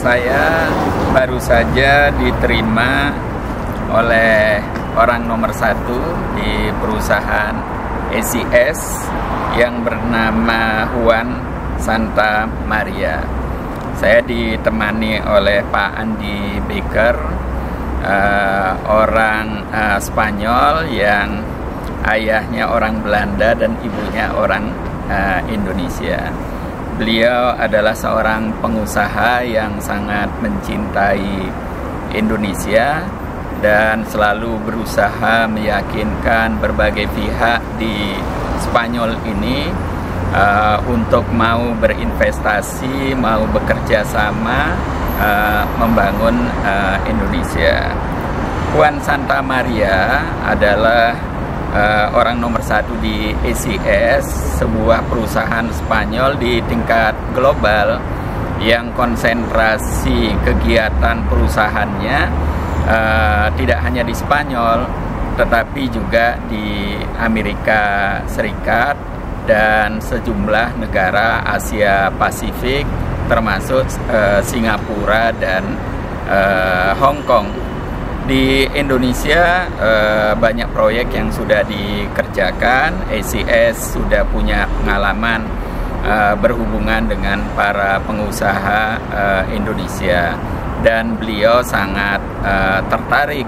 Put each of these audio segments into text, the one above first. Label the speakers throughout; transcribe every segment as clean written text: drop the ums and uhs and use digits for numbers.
Speaker 1: Saya baru saja diterima oleh orang nomor satu di perusahaan ACS yang bernama Juan Santa Maria. Saya ditemani oleh Pak Andi Baker, orang Spanyol yang ayahnya orang Belanda dan ibunya orang Indonesia. Beliau adalah seorang pengusaha yang sangat mencintai Indonesia dan selalu berusaha meyakinkan berbagai pihak di Spanyol ini untuk mau berinvestasi, mau bekerja sama membangun Indonesia. Juan Santa Maria adalah orang nomor satu di ACS, sebuah perusahaan Spanyol di tingkat global yang konsentrasi kegiatan perusahaannya tidak hanya di Spanyol, tetapi juga di Amerika Serikat dan sejumlah negara Asia Pasifik, termasuk Singapura dan Hong Kong. Di Indonesia banyak proyek yang sudah dikerjakan. ACS sudah punya pengalaman berhubungan dengan para pengusaha Indonesia, dan beliau sangat tertarik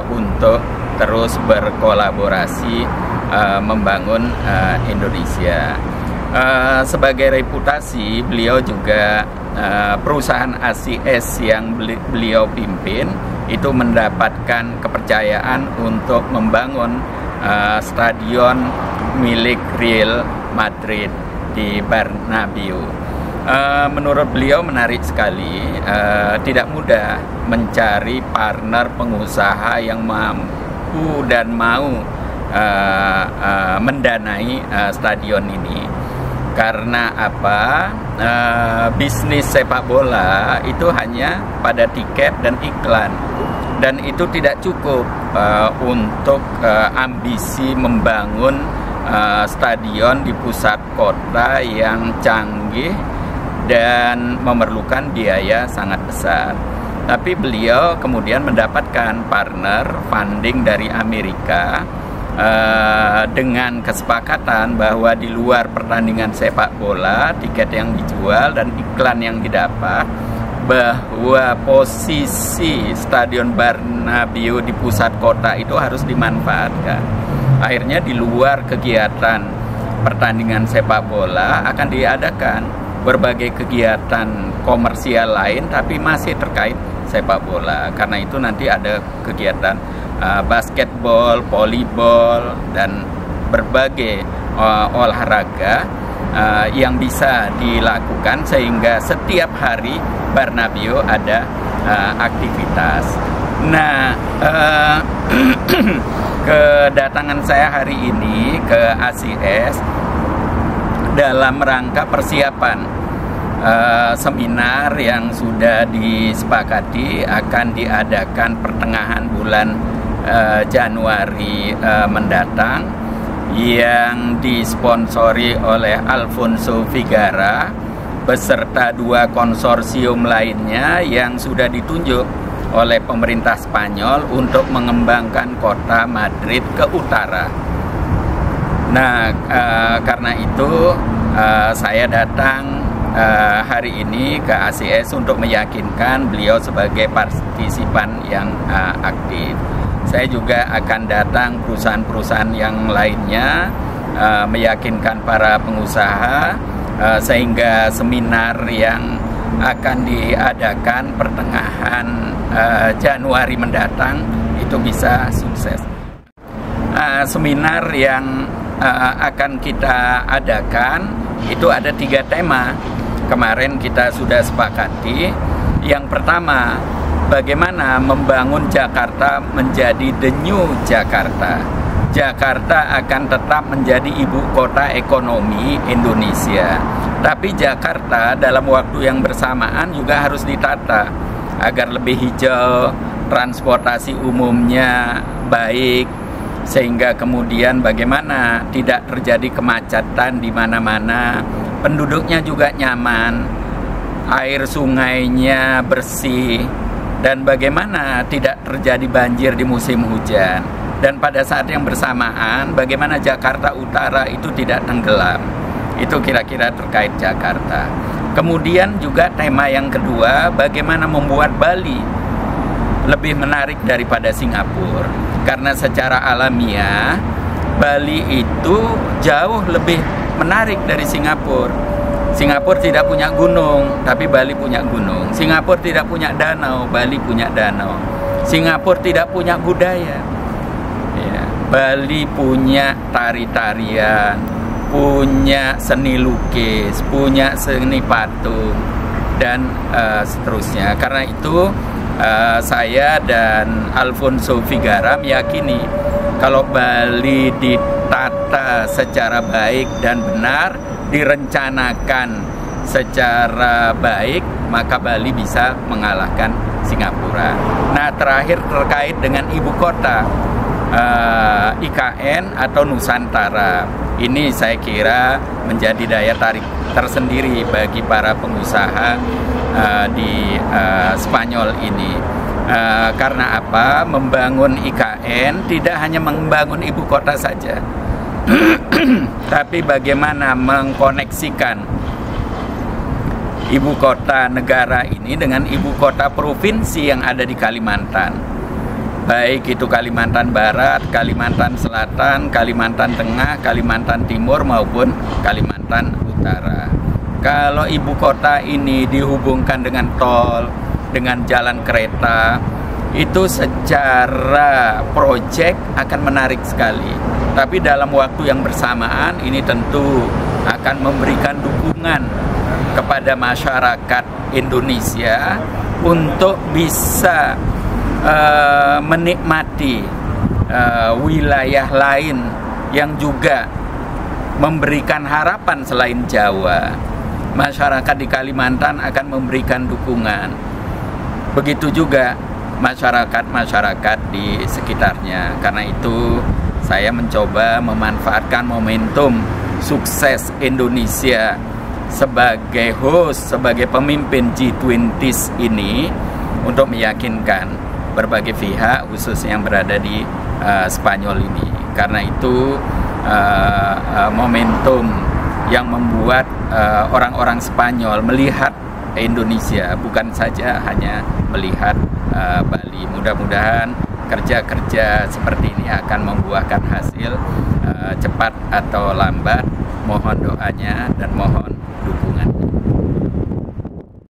Speaker 1: untuk terus berkolaborasi membangun Indonesia. Sebagai reputasi, beliau juga perusahaan ACS yang beliau pimpin itu mendapatkan kepercayaan untuk membangun stadion milik Real Madrid di Bernabeu. Menurut beliau menarik sekali, tidak mudah mencari partner pengusaha yang mampu dan mau mendanai stadion ini. Karena apa? Bisnis sepak bola itu hanya pada tiket dan iklan, dan itu tidak cukup untuk ambisi membangun stadion di pusat kota yang canggih dan memerlukan biaya sangat besar. Tapi beliau kemudian mendapatkan partner funding dari Amerika dengan kesepakatan bahwa di luar pertandingan sepak bola, tiket yang dijual dan iklan yang didapat, bahwa posisi Stadion Bernabeu di pusat kota itu harus dimanfaatkan. Akhirnya di luar kegiatan pertandingan sepak bola akan diadakan berbagai kegiatan komersial lain, tapi masih terkait sepak bola. Karena itu nanti ada kegiatan basketball, volleyball, dan berbagai olahraga yang bisa dilakukan, sehingga setiap hari Bernabeu ada aktivitas. Nah, kedatangan saya hari ini ke ACS dalam rangka persiapan seminar yang sudah disepakati akan diadakan pertengahan bulan Januari mendatang, yang disponsori oleh Alfonso Figara beserta dua konsorsium lainnya yang sudah ditunjuk oleh pemerintah Spanyol untuk mengembangkan kota Madrid ke utara. Nah, karena itu saya datang hari ini ke ACS untuk meyakinkan beliau sebagai partisipan yang aktif. Saya juga akan datang perusahaan-perusahaan yang lainnya, meyakinkan para pengusaha, sehingga seminar yang akan diadakan pertengahan Januari mendatang itu bisa sukses. Seminar yang akan kita adakan itu ada 3 tema. Kemarin kita sudah sepakati. Yang pertama, bagaimana membangun Jakarta menjadi the new Jakarta. Jakarta akan tetap menjadi ibu kota ekonomi Indonesia, tapi Jakarta dalam waktu yang bersamaan juga harus ditata agar lebih hijau, transportasi umumnya baik, sehingga kemudian bagaimana tidak terjadi kemacetan di mana-mana, penduduknya juga nyaman, air sungainya bersih, dan bagaimana tidak terjadi banjir di musim hujan. Dan pada saat yang bersamaan, bagaimana Jakarta Utara itu tidak tenggelam. Itu kira-kira terkait Jakarta. Kemudian juga tema yang kedua, bagaimana membuat Bali lebih menarik daripada Singapura. Karena secara alamiah, Bali itu jauh lebih menarik dari Singapura. Singapura tidak punya gunung, tapi Bali punya gunung. Singapura tidak punya danau, Bali punya danau. Singapura tidak punya budaya, ya, Bali punya tari-tarian, punya seni lukis, punya seni patung, dan seterusnya. Karena itu saya dan Alfonso Figara meyakini kalau Bali ditata secara baik dan benar, direncanakan secara baik, maka Bali bisa mengalahkan Singapura. Nah, terakhir terkait dengan ibu kota, IKN atau Nusantara. Ini saya kira menjadi daya tarik tersendiri bagi para pengusaha di Spanyol ini. Karena apa? Membangun IKN tidak hanya membangun ibu kota saja, tapi bagaimana mengkoneksikan ibu kota negara ini dengan ibu kota provinsi yang ada di Kalimantan. Baik itu Kalimantan Barat, Kalimantan Selatan, Kalimantan Tengah, Kalimantan Timur maupun Kalimantan Utara. Kalau ibu kota ini dihubungkan dengan tol, dengan jalan kereta, itu secara proyek akan menarik sekali. Tapi dalam waktu yang bersamaan ini tentu akan memberikan dukungan kepada masyarakat Indonesia untuk bisa menikmati wilayah lain yang juga memberikan harapan selain Jawa. Masyarakat di Kalimantan akan memberikan dukungan. Begitu juga masyarakat-masyarakat di sekitarnya. Karena itu saya mencoba memanfaatkan momentum sukses Indonesia sebagai host, sebagai pemimpin G20 ini untuk meyakinkan berbagai pihak khususnya yang berada di Spanyol ini. Karena itu momentum yang membuat orang-orang Spanyol melihat Indonesia, bukan saja hanya melihat Bali. Mudah-mudahan kerja-kerja seperti ini akan membuahkan hasil cepat atau lambat. Mohon doanya dan mohon